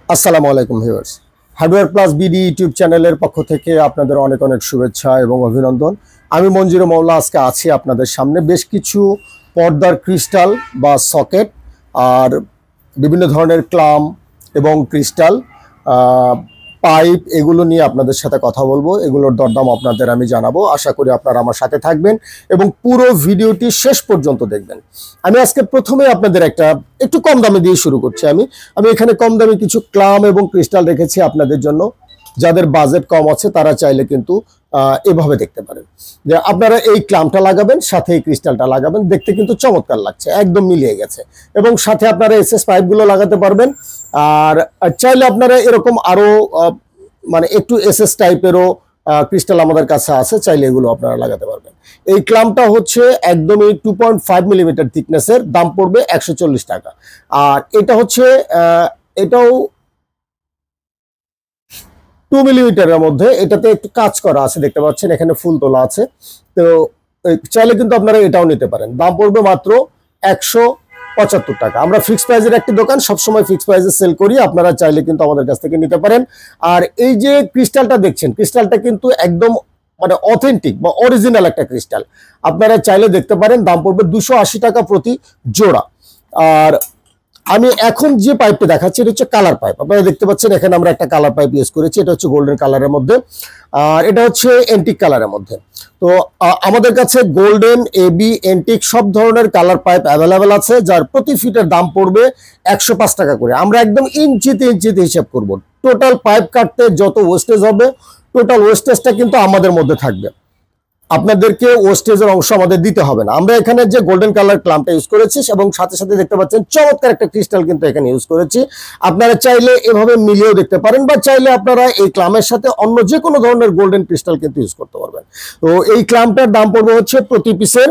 আসসালামু আলাইকুম viewers, hardware plus BD YouTube চ্যানেলের পক্ষ থেকে আপনাদের অনেক অনেক শুভেচ্ছা এবং অভিনন্দন। আমি মঞ্জুর মৌলা আজকে আছি আপনাদের সামনে বেশ কিছু পর্দার ক্রিস্টাল বা সকেট আর বিভিন্ন ধরনের ক্লাম এবং ক্রিস্টাল পাইপ এগুলো নিয়ে আপনাদের সাথে কথা বলবো। এগুলোর দরদাম আপনাদের আমি জানাবো। আশা করি আপনারা আমার সাথে থাকবেন এবং পুরো ভিডিওটি শেষ পর্যন্ত দেখবেন। আমি আজকে প্রথমে আপনাদের একটু কম দামে দিয়ে শুরু করছি। আমি এখানে কম দামে কিছু ক্লাম এবং ক্রিস্টাল রেখেছি আপনাদের জন্য। যাদের বাজেট কম আছে তারা চাইলে কিন্তু এভাবে দেখতে পারেন যে আপনারা এই ক্লামটা লাগাবেন, সাথে এই ক্রিস্টালটা লাগাবেন, দেখতে কিন্তু চমৎকার লাগছে, একদম মিলিয়ে গেছে। এবং সাথে আপনারা এসএস পাইপগুলো লাগাতে পারবেন। আর চাইলে আপনারা এরকম আরো মানে একটু এসএস টাইপেরও ক্রিস্টাল আমাদের কাছে আছে, চাইলে এগুলো আপনারা লাগাতে পারবেন। এই ক্লামটা হচ্ছে একদমই 2.5 মিলিমিটার থিকনেসের, দাম পড়বে 140 টাকা। আর এটা হচ্ছে এটাও 2 মিলিমিটারের মধ্যে, এটাতে একটু কাজ করা আছে, দেখতে পাচ্ছেন এখানে ফুল তোলা আছে। তো চাইলে কিন্তু আপনারা এটাও নিতে পারেন, দাম পড়বে মাত্র 175 টাকা। আমরা ফিক্সড প্রাইজের একটি দোকান, সবসময় ফিক্সড প্রাইজে সেল করি, আপনারা চাইলে কিন্তু আমাদের কাছ থেকে নিতে পারেন। আর এই যে ক্রিস্টালটা দেখছেন, ক্রিস্টালটা কিন্তু একদম মানে অথেন্টিক বা অরিজিনাল একটা ক্রিস্টাল, আপনারা চাইলে দেখতে পারেন। দাম পড়বে 280 টাকা প্রতি জোড়া। আর আমি এখন যে পাইপটা দেখাচ্ছি এটা হচ্ছে কালার পাইপ। আপনারা দেখতে পাচ্ছেন এখানে আমরা একটা কালার পাইপ ইউজ করেছি, এটা হচ্ছে গোল্ডেন কালারের মধ্যে, আর এটা হচ্ছে এন্টিক কালারের মধ্যে। তো আমাদের কাছে গোল্ডেন, এবি, এন্টিক সব ধরনের কালার পাইপ অ্যাভেলেবেল আছে, যার প্রতি ফিটের দাম পড়বে 105 টাকা করে। আমরা একদম ইঞ্চিতে হিসাব করব। টোটাল পাইপ কাটতে যত ওয়েস্টেজ হবে, টোটাল ওয়েস্টেজটা কিন্তু আমাদের মধ্যে থাকবে, আপনাদেরকে ওয়েস্টেজের অংশ আমাদের দিতে হবে না। আমরা এখানে যে গোল্ডেন কালার ক্লামটা ইউজ করেছি এবং সাথে সাথে দেখতে পাচ্ছেন চমৎকার একটা ক্রিস্টাল কিন্তু এখানে ইউজ করেছি। আপনারা চাইলে এভাবে মিলিয়েও দেখতে পারেন, বা চাইলে আপনারা এই ক্লামের সাথে অন্য যে কোনো ধরনের গোল্ডেন ক্রিস্টাল কিন্তু ইউজ করতে পারবেন। তো এই ক্লামটার দাম পড়বে হচ্ছে প্রতি পিসের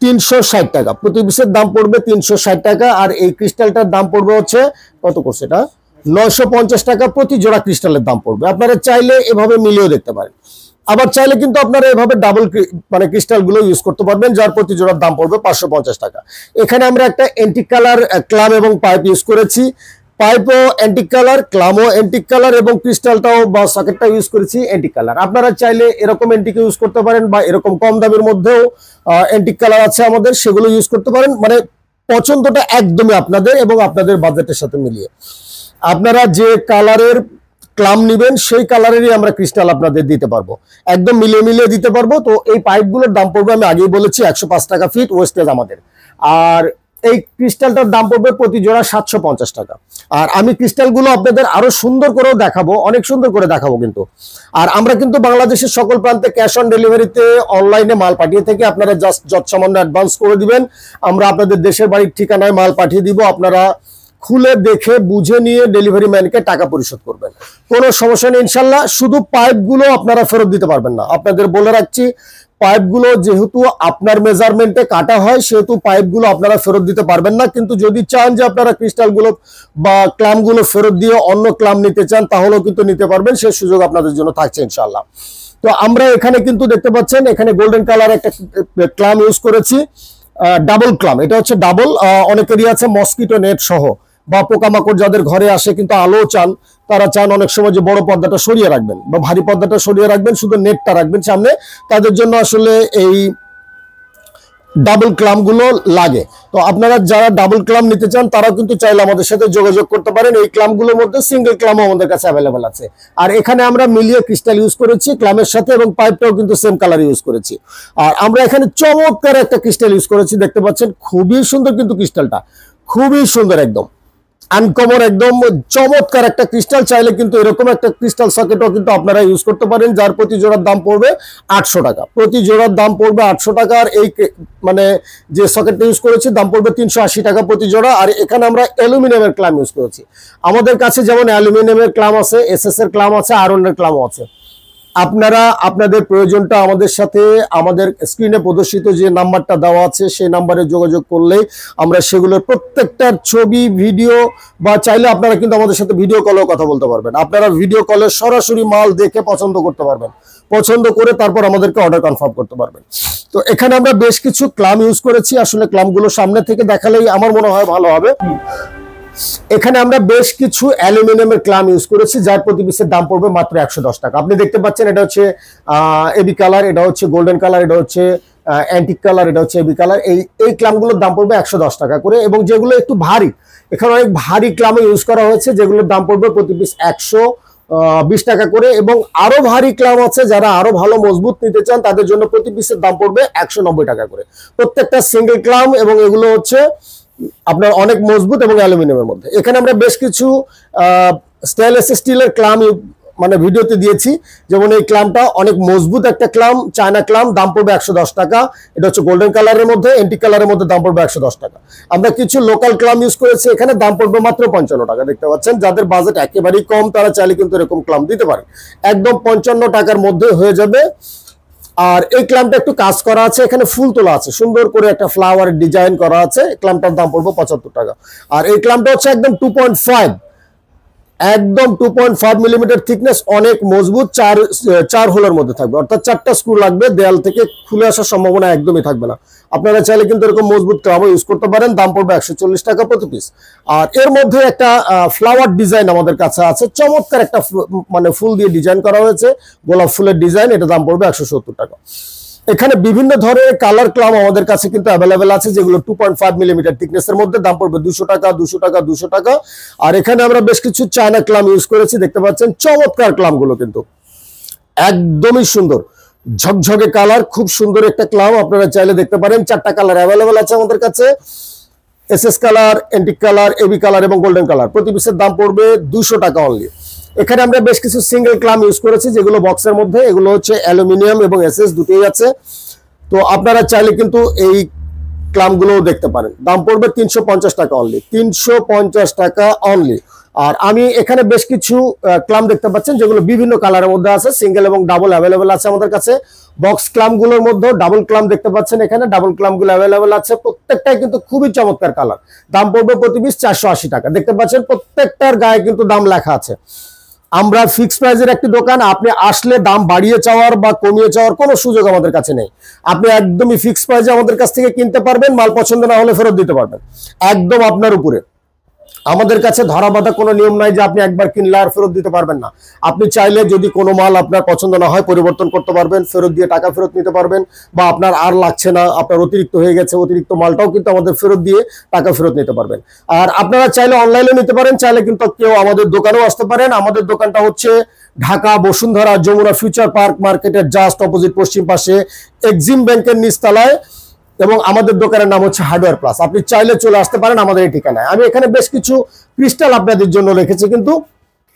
360 টাকা, প্রতি পিসের দাম পড়বে 360 টাকা। আর এই ক্রিস্টালটার দাম পড়বে হচ্ছে কত করছে এটা, 950 টাকা প্রতি জোড়া ক্রিস্টালের দাম পড়বে। আপনারা চাইলে এভাবে মিলিয়েও দেখতে পারেন। আবার চাইলে কিন্তু আপনারা এভাবে ডাবল মানে ক্রিস্টাল গুলো ইউজ করতে পারবেন, যার প্রতি জোড়ার দাম পড়বে 550 টাকা। এখানে আমরা একটা এন্টিক কালার ক্লাম এবং পাইপ ইউজ করেছি, পাইপও এন্টিক কালার, ক্লামও এন্টিক কালার এবং ক্রিস্টালটাও বা সকেটটা ইউজ করেছি এন্টিক কালার। আপনারা চাইলে এরকম এন্টিক ইউজ করতে পারেন, বা এরকম কম দামের মধ্যেও এন্টিক কালার আছে আমাদের, সেগুলো ইউজ করতে পারেন। মানে পছন্দটা একদমই আপনাদের এবং আপনাদের বাজেটের সাথে মিলিয়ে। আপনারা যে কালারের ক্লাম নিবেন সেই কালারেরই আমরা ক্রিস্টাল আপনাদের দিতে পারবো, একদম মিলিয়ে দিতে পারবো। তো এই পাইপগুলোর দাম পড়বে, আমি আগেই বলেছি, 105 টাকা ফিট ওয়েস্টেজ আমাদের। আর এই ক্রিস্টালটার দাম পড়বে প্রতি জোড়া 750 টাকা। আর আমি ক্রিস্টালগুলো আপনাদের আরো সুন্দর করেও দেখাবো, অনেক সুন্দর করে দেখাবো কিন্তু। আর আমরা কিন্তু বাংলাদেশের সকল প্রান্তে ক্যাশ অন ডেলিভারিতে অনলাইনে মাল পাঠিয়ে থাকি। আপনারা জাস্ট যৎসামান্য অ্যাডভান্স করে দিবেন, আমরা আপনাদের দেশের বাড়ির ঠিকানায় মাল পাঠিয়ে দিব। আপনারা খুলে দেখে বুঝে নিয়ে ডেলিভারি ম্যানকে টাকা পরিশোধ করবেন, কোনো সমস্যা নেই ইনশাল্লাহ। শুধু পাইপগুলো আপনারা ফেরত দিতে পারবেন না, আপনাদের বলে রাখছি। পাইপগুলো যেহেতু আপনার মেজারমেন্টে কাটা হয়, সেহেতু পাইপগুলো আপনারা ফেরত দিতে পারবেন না। কিন্তু যদি চান যে আপনারা ক্রিস্টালগুলো বা ক্লামগুলো ফেরত দিয়ে অন্য ক্লাম নিতে চান, তাহলেও কিন্তু নিতে পারবেন, সেই সুযোগ আপনাদের জন্য থাকছে ইনশাল্লাহ। তো আমরা এখানে কিন্তু দেখতে পাচ্ছেন এখানে গোল্ডেন কালার একটা ক্লাম ইউজ করেছি, ডাবল ক্লাম। এটা হচ্ছে ডাবল, অনেকেরই আছে মসকিটো নেট সহ, বা পোকামাকড় যাদের ঘরে আসে কিন্তু আলো চান, তারা চান অনেক সময় যে বড় পর্দাটা সরিয়ে রাখবেন বা ভারী পর্দাটা সরিয়ে রাখবেন, শুধু নেটটা রাখবেন সামনে, তাদের জন্য আসলে এই ডাবল ক্লাম গুলো লাগে। তো আপনারা যারা ডাবল ক্লাম নিতে চান তারাও কিন্তু চাইলে আমাদের সাথে যোগাযোগ করতে পারেন। এই ক্লামগুলোর মধ্যে সিঙ্গেল ক্লামও আমাদের কাছে অ্যাভেলেবেল আছে। আর এখানে আমরা মিলিয়ে ক্রিস্টাল ইউজ করেছি ক্লামের সাথে, এবং পাইপটাও কিন্তু সেম কালার ইউজ করেছি। আর আমরা এখানে চমৎকার একটা ক্রিস্টাল ইউজ করেছি, দেখতে পাচ্ছেন খুবই সুন্দর কিন্তু ক্রিস্টালটা, খুবই সুন্দর, একদম আনকমন, একদম চমৎকার একটা ক্রিস্টাল। চাইলে কিন্তু এরকম একটা ক্রিস্টাল সকেটও কিন্তু আপনারা ইউজ করতে পারেন, যার প্রতি জোড়ার দাম পড়বে 800 টাকা, প্রতি জোড়ার দাম পড়বে 800 টাকা। আর এই মানে যে সকেটটা ইউজ করেছি দাম পড়বে 380 টাকা প্রতি জোড়া। আর এখানে আমরা অ্যালুমিনিয়ামের ক্লাম ইউজ করেছি। আমাদের কাছে যেমন অ্যালুমিনিয়ামের ক্লাম আছে, এসএস এর ক্লাম আছে, আয়রনের ক্লামও আছে। আপনারা আপনাদের প্রয়োজনটা আমাদের সাথে আমাদের স্ক্রিনে প্রদর্শিত যে নাম্বারটা দেওয়া আছে সেই নাম্বারে যোগাযোগ করলেই আমরা সেগুলোর প্রত্যেকটার ছবি, ভিডিও, বা চাইলে আপনারা কিন্তু আমাদের সাথে ভিডিও কলেও কথা বলতে পারবেন। আপনারা ভিডিও কলে সরাসরি মাল দেখে পছন্দ করতে পারবেন, পছন্দ করে তারপর আমাদেরকে অর্ডার কনফার্ম করতে পারবেন। তো এখানে আমরা বেশ কিছু ক্লাম ইউজ করেছি, আসলে ক্লামগুলো সামনে থেকে দেখালেই আমার মনে হয় ভালো হবে। এখানে আমরা বেশ কিছু অ্যালুমিনিয়ামের ক্লাম ইউজ করেছি, যার প্রতি পিসের দাম পড়বে মাত্র 110 টাকা। আপনি দেখতে পাচ্ছেন এটা হচ্ছে এবি কালার, এটা হচ্ছে গোল্ডেন কালার, এটা হচ্ছে অ্যান্টিক কালার, এটা হচ্ছে এবি কালার। এই ক্লামগুলোর দাম পড়বে 110 টাকা করে। এবং যেগুলো একটু ভারী, এখানে অনেক ভারী ক্লাম ইউজ করা হয়েছে, যেগুলোর দাম পড়বে প্রতি পিস 120 টাকা করে। এবং আরো ভারী ক্লাম আছে, যারা আরো ভালো মজবুত নিতে চান তাদের জন্য প্রতি পিসের দাম পড়বে 190 টাকা করে। প্রত্যেকটা সিঙ্গেল ক্লাম, এবং এগুলো হচ্ছে আপনার অনেক মজবুত এবং অ্যালুমিনিয়ামের মধ্যে। এখানে আমরা বেশ কিছু স্টেনলেস স্টিলের ক্লাম মানে ভিডিওতে দিয়েছি, যেমন এই ক্লামটা অনেক মজবুত একটা ক্লাম, চায়না ক্লাম, দাম পড়বে 110 টাকা। এটা হচ্ছে গোল্ডেন কালারের মধ্যে, এন্টিক কালারের মধ্যে, দাম পড়বে 110 টাকা। আমরা কিছু লোকাল ক্লাম ইউজ করেছি, এখানে দাম পড়বে মাত্র 55 টাকা। দেখতে পাচ্ছেন, যাদের বাজেট একেবারেই কম তারা চাইলে কিন্তু এরকম ক্লাম দিতে পারে, একদম 55 টাকার মধ্যে হয়ে যাবে। আর এই ক্লামটা একটু কাজ করা আছে, এখানে ফুল তোলা আছে, সুন্দর করে একটা ফ্লাওয়ার ডিজাইন করা আছে। ক্লামটার দাম পড়বে 75 টাকা। আর এই ক্লামটা হচ্ছে একদম 2.5, একদম 2.5 মিলিমিটার থিকনেস, অনেক মজবুত, চার হোলের মধ্যে থাকবে, অর্থাৎ 4টা স্ক্রু লাগবে, দেয়াল থেকে খুলে আসার সম্ভাবনা একদমই থাকবে না। আপনারা চাইলে কিন্তু এরকম মজবুত ক্লাম ইউজ করতে পারেন, দাম পড়বে 140 টাকা প্রতি পিস। আর এর মধ্যে একটা ফ্লাওয়ার ডিজাইন আমাদের কাছে আছে, চমৎকার একটা মানে ফুল দিয়ে ডিজাইন করা হয়েছে, গোলাপ ফুলের ডিজাইন, এটা দাম পড়বে 170 টাকা। এখানে বিভিন্ন ধরনের কালার ক্লাম আমাদের কাছে কিন্তু অ্যাভেলেবেল আছে, যেগুলো 2.5 মিলিমিটার থিকনেসের মধ্যে, দাম পড়বে 200 টাকা, 200 টাকা, 200 টাকা। আর এখানে আমরা বেশ কিছু চায়না ক্লাম ইউজ করেছি, দেখতে পাচ্ছেন চমৎকার ক্লামগুলো, কিন্তু একদমই সুন্দর, ঝকঝকে কালার, খুব সুন্দর একটা ক্লাম। আপনারা চাইলে দেখতে পারেন, 4টা কালার অ্যাভেলেবেল আছে আমাদের কাছে, SS colour, antique colour, AB colour এবং গোল্ডেন কালার। প্রতি পিসের দাম পড়বে 200 টাকা অনলি। এখানে আমরা বেশ কিছু সিঙ্গেল ক্লাম ইউজ করেছি, যেগুলো বক্সের মধ্যে, এগুলো হচ্ছে অ্যালুমিনিয়াম এবং এসএস দুটোই আছে। তো আপনারা চাইলে কিন্তু এই ক্লামগুলো দেখতে পারেন, দাম পড়বে 350 টাকা অনলি, 350 টাকা অনলি। আর আমি এখানে বেশ কিছু ক্লাম দেখতে পাচ্ছেন, যেগুলো বিভিন্ন কালারের মধ্যে আছে, সিঙ্গেল এবং ডাবল অ্যাভেলেবেল আছে আমাদের কাছে। বক্স ক্লামগুলোর মধ্যে ডাবল ক্লাম দেখতে পাচ্ছেন, এখানে ডাবল ক্লামগুলো অ্যাভেলেবেল আছে, প্রত্যেকটাই কিন্তু খুবই চমৎকার কালার। দাম পড়বে প্রতি পিস 480 টাকা। দেখতে পাচ্ছেন প্রত্যেকটার গায়ে কিন্তু দাম লেখা আছে। আমরা ফিক্সড প্রাইসের একটি দোকান, আপনি আসলে দাম বাড়িয়ে চাওয়ার বা কমিয়ে চাওয়ার কোনো সুযোগ আমাদের কাছে নেই। আপনি একদমই ফিক্সড প্রাইসে আমাদের কাছ থেকে কিনতে পারবেন, মাল পছন্দ না হলে ফেরত দিতে পারবেন, একদম আপনার উপরে। আমাদের কাছে ধরা বাঁধা কোনো নিয়ম নাই যে আপনি একবার কিনলে আর ফেরত দিতে পারবেন না। আপনি চাইলে যদি কোনো মাল আপনার পছন্দ না হয় পরিবর্তন করতে পারবেন, ফেরত দিয়ে টাকা ফেরত নিতে পারবেন, বা আপনার আর লাগছে না, আপনার অতিরিক্ত হয়ে গেছে, অতিরিক্ত মালটাও কিন্তু আমাদের ফেরত দিয়ে টাকা ফেরত নিতে পারবেন। আর আপনারা চাইলে অনলাইনে নিতে পারেন, চাইলে কিন্তু কেউ আমাদের দোকানেও আসতে পারেন। আমাদের দোকানটা হচ্ছে ঢাকা বসুন্ধরা যমুনা ফিউচার পার্ক মার্কেটের জাস্ট অপোজিট পশ্চিম পাশে, এক্সিম ব্যাংকের নিচতলায়, এবং আমাদের দোকানের নাম হচ্ছে হার্ডওয়্যার প্লাস। আপনি চাইলে চলে আসতে পারেন আমাদের এই ঠিকানায়। আমি এখানে বেশ কিছু ক্রিস্টাল আপনাদের জন্য রেখেছি, কিন্তু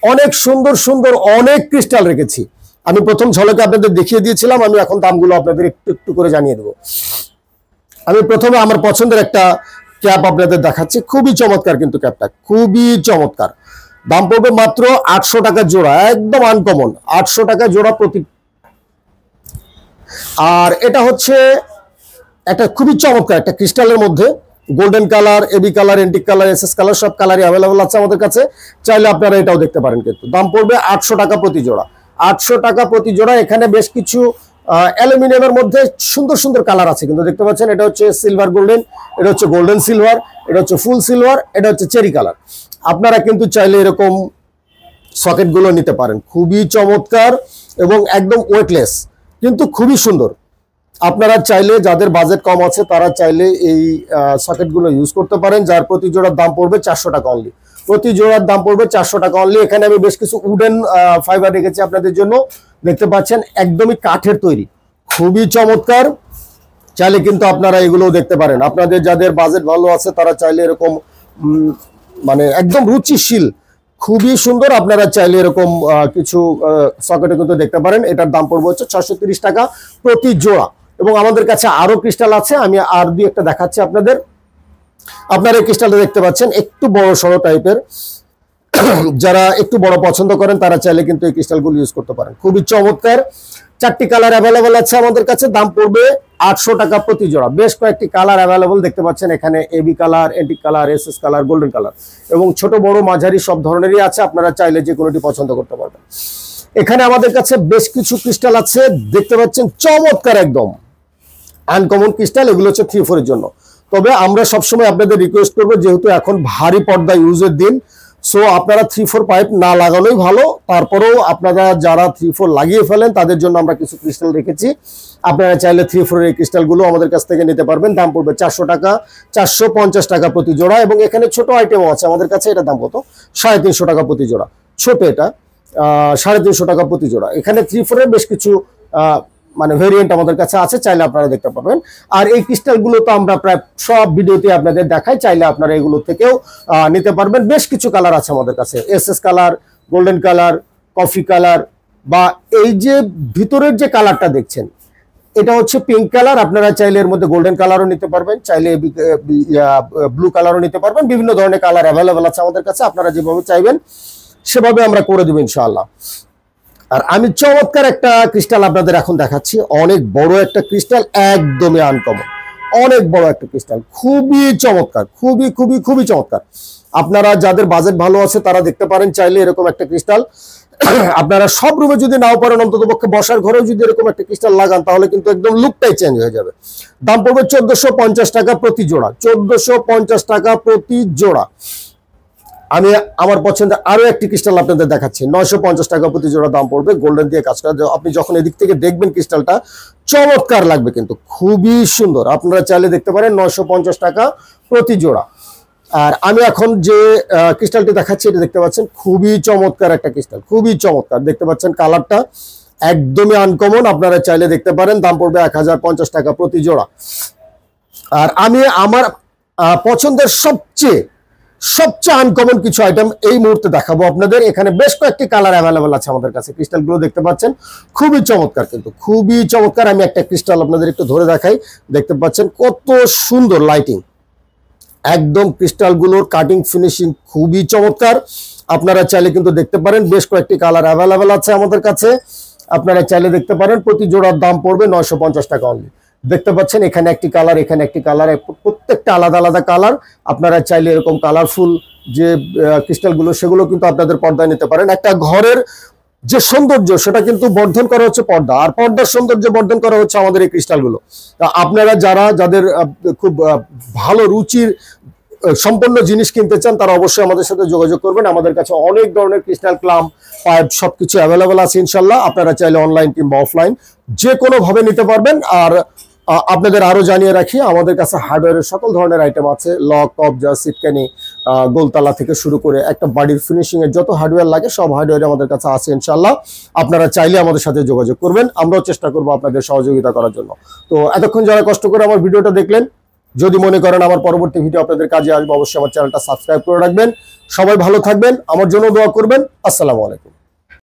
অনেক সুন্দর সুন্দর অনেক ক্রিস্টাল রেখেছি। আমি প্রথম ঝলকে আপনাদের দেখিয়ে দিয়েছিলাম, আমি এখন দামগুলো আপনাদের একটু একটু করে জানিয়ে দেবো। আমি প্রথমে আমার পছন্দের একটা ক্যাপ আপনাদের দেখাচ্ছি, খুবই চমৎকার, কিন্তু ক্যাপটা খুবই চমৎকার। দাম পড়বে মাত্র 800 টাকা জোড়া, একদম আনকমন, 800 টাকা জোড়া প্রতি। আর এটা হচ্ছে একটা খুবই চমৎকার একটা ক্রিস্টালের মধ্যে, golden colour, AB colour, antique colour, SS colour, সব কালারই অ্যাভেলেবল আছে আমাদের কাছে। চাইলে আপনারা এটাও দেখতে পারেন, কিন্তু দাম পড়বে 800 টাকা প্রতি জোড়া, 800 টাকা প্রতি জোড়া। এখানে বেশ কিছু অ্যালুমিনিয়ামের মধ্যে সুন্দর সুন্দর কালার আছে, কিন্তু দেখতে পাচ্ছেন এটা হচ্ছে সিলভার গোল্ডেন, এটা হচ্ছে গোল্ডেন সিলভার, এটা হচ্ছে ফুল সিলভার, এটা হচ্ছে চেরি কালার। আপনারা কিন্তু চাইলে এরকম সকেটগুলো নিতে পারেন, খুবই চমৎকার এবং একদম ওয়েটলেস, কিন্তু খুবই সুন্দর। আপনারা চাইলে, যাদের বাজেট কম আছে তারা চাইলে এই সকেটগুলো ইউজ করতে পারেন, যার প্রতি জোড়ার দাম পড়বে 400 টাকা অনলি, প্রতি জোড়ার দাম পড়বে 400 টাকা অনলি। এখানে আমি বেশ কিছু উডেন ফাইবার রেখেছি আপনাদের জন্য, দেখতে পাচ্ছেন একদমই কাঠের তৈরি, খুবই চমৎকার। চাইলে কিন্তু আপনারা এগুলোও দেখতে পারেন। আপনাদের যাদের বাজেট ভালো আছে তারা চাইলে এরকম মানে একদম রুচিশীল, খুবই সুন্দর, আপনারা চাইলে এরকম কিছু সকেটে কিন্তু দেখতে পারেন। এটার দাম পড়বে হচ্ছে 630 টাকা প্রতি জোড়া। এবং আমাদের কাছে আরো ক্রিস্টাল আছে, আমি আর দুই একটা দেখাচ্ছি আপনাদের। আপনারা এই ক্রিস্টালটা দেখতে পাচ্ছেন, একটু বড় সড়ো টাইপের, যারা একটু বড় পছন্দ করেন তারা চাইলে কিন্তু এই ক্রিস্টালগুলো ইউজ করতে পারেন, খুবই চমৎকার। 4টি কালার অ্যাভেলেবল আছে আমাদের কাছে, দাম পড়বে 800 টাকা প্রতি জোড়া। বেশ কয়েকটি কালার অ্যাভেলেবল দেখতে পাচ্ছেন এখানে, AB colour, antique colour, SS colour, golden colour, এবং ছোট বড় মাঝারি সব ধরনেরই আছে। আপনারা চাইলে যে কোনোটি পছন্দ করতে পারবেন। এখানে আমাদের কাছে বেশ কিছু ক্রিস্টাল আছে, দেখতে পাচ্ছেন চমৎকার, একদম আনকমন ক্রিস্টাল। এগুলো হচ্ছে 3-4 এর জন্য, তবে আমরা সবসময় আপনাদের রিকোয়েস্ট করবো, যেহেতু এখন ভারী পর্দা ইউজের দিন, সো আপনারা 3-4 পাইপ না লাগানোই ভালো। তারপরেও আপনারা যারা 3-4 লাগিয়ে ফেলেন তাদের জন্য আমরা কিছু ক্রিস্টাল রেখেছি। আপনারা চাইলে 3-4 এই ক্রিস্টালগুলো আমাদের কাছ থেকে নিতে পারবেন। দাম পড়বে 400 টাকা, 450 টাকা প্রতি জোড়া। এবং এখানে ছোট আইটেমও আছে আমাদের কাছে, এটা দাম কত? 350 টাকা প্রতি জোড়া। ছোট এটা 350 টাকা প্রতি জোড়া। এখানে 3-4 বেশ কিছু মানে ভেরিয়েন্ট আমাদের কাছে আছে, চাইলে আপনারা দেখতে পাবেন। আর এই ক্রিস্টালগুলো তো আমরা প্রায় সব ভিডিওতে আপনাদের দেখাই, চাইলে আপনারা এগুলো থেকেও নিতে পারবেন। বেশ কিছু কালার আছে আমাদের কাছে, SS colour, golden colour, coffee colour, বা এই যে ভিতরের যে কালারটা দেখছেন এটা হচ্ছে পিঙ্ক কালার। আপনারা চাইলে এর মধ্যে গোল্ডেন কালারও নিতে পারবেন, চাইলে ব্লু কালারও নিতে পারবেন। বিভিন্ন ধরনের কালার অ্যাভেলেবেল আছে আমাদের কাছে, আপনারা যেভাবে চাইবেন সেভাবে আমরা করে দেব ইনশাআল্লাহ। আর আমি চমৎকার একটা ক্রিস্টাল আপনাদের এখন দেখাচ্ছি, অনেক বড় একটা ক্রিস্টাল, একদমই আনকমন, অনেক বড় একটা ক্রিস্টাল, খুবই চমৎকার, খুবই খুবই খুবই চমৎকার। আপনারা যাদের বাজেট ভালো আছে তারা দেখতে পারেন চাইলে এরকম একটা ক্রিস্টাল। আপনারা সব রুমে যদি নাও পারেন, অন্তত পক্ষে বসার ঘরেও যদি এরকম একটা ক্রিস্টাল লাগান, তাহলে কিন্তু একদম লুকটাই চেঞ্জ হয়ে যাবে। দাম পড়বে 1450 টাকা প্রতি জোড়া, 1450 টাকা প্রতি জোড়া। আমি আমার পছন্দের আরো একটি ক্রিস্টাল আপনাদের দেখাচ্ছি, 950 টাকা প্রতি জোড়া দাম পড়বে, গোল্ডেন দিয়ে কাজ করা। আপনি যখন এদিক থেকে দেখবেন ক্রিস্টালটা চমৎকার লাগবে, কিন্তু খুবই সুন্দর। আপনারা চাইলে দেখতে পারেন 950 টাকা প্রতি জোড়া। আর আমি এখন যে ক্রিস্টালটি দেখাচ্ছি এটা দেখতে পাচ্ছেন, খুবই চমৎকার একটা ক্রিস্টাল, খুবই চমৎকার। দেখতে পাচ্ছেন কালারটা একদমই আনকমন, আপনারা চাইলে দেখতে পারেন। দাম পড়বে 1050 টাকা প্রতি জোড়া। আর আমি আমার পছন্দের সবচেয়ে আনকমন কিছু আইটেম এই মুহূর্তে দেখাবো আপনাদের। এখানে বেশ কয়েকটি কালার অ্যাভেলেবেল আছে আমাদের কাছে। ক্রিস্টালগুলো দেখতে পাচ্ছেন খুবই চমৎকার, কিন্তু খুবই চমৎকার। আমি একটা ক্রিস্টাল আপনাদের একটু ধরে দেখাই, দেখতে পাচ্ছেন কত সুন্দর লাইটিং, একদম ক্রিস্টালগুলোর কাটিং ফিনিশিং খুবই চমৎকার। আপনারা চাইলে কিন্তু দেখতে পারেন, বেশ কয়েকটি কালার অ্যাভেলেবেল আছে আমাদের কাছে, আপনারা চাইলে দেখতে পারেন। প্রতি জোড়ার দাম পড়বে 950 টাকা অনলি। দেখতে পাচ্ছেন এখানে একটি কালার, এখানে একটি কালার, প্রত্যেকটা আলাদা আলাদা কালার। আপনারা চাইলে এরকম কালারফুল যে ক্রিস্টালগুলো সেগুলো কিন্তু আপনাদের পর্দায় নিতে পারেন। একটা ঘরের যে সৌন্দর্য সেটা কিন্তু বর্ধন করা হচ্ছে পর্দা, আর পর্দার সৌন্দর্য বর্ধন করা হচ্ছে আমাদের এই ক্রিস্টালগুলো। আপনারা যাদের খুব ভালো রুচির সম্পন্ন জিনিস কিনতে চান তারা অবশ্যই আমাদের সাথে যোগাযোগ করবেন। আমাদের কাছে অনেক ধরনের ক্রিস্টাল, ক্লাম, পাইপ সবকিছু অ্যাভেলেবেল আছে ইনশাল্লাহ। আপনারা চাইলে অনলাইন কিংবা অফলাইন যে কোনো ভাবে নিতে পারবেন। আর আপনাদের আরো জানিয়ে রাখি, আমাদের কাছে হার্ডওয়্যারের সকল ধরনের আইটেম আছে, লক, কবজা, সিটকানি, গোলতালা থেকে শুরু করে একটা বাড়ির ফিনিশিং এর যত হার্ডওয়্যার লাগে সব হার্ডওয়্যার আমাদের কাছে আছে ইনশাল্লাহ। আপনারা চাইলে আমাদের সাথে যোগাযোগ করবেন, আমরাও চেষ্টা করবো আপনাদের সহযোগিতা করার জন্য। তো এতক্ষণ যারা কষ্ট করে আমার ভিডিওটা দেখলেন, যদি মনে করেন আমার পরবর্তী ভিডিও আপনাদের কাজে আসবে, অবশ্যই আমার চ্যানেলটা সাবস্ক্রাইব করে রাখবেন। সবাই ভালো থাকবেন, আমার জন্য দোয়া করবেন। আসসালামু আলাইকুম।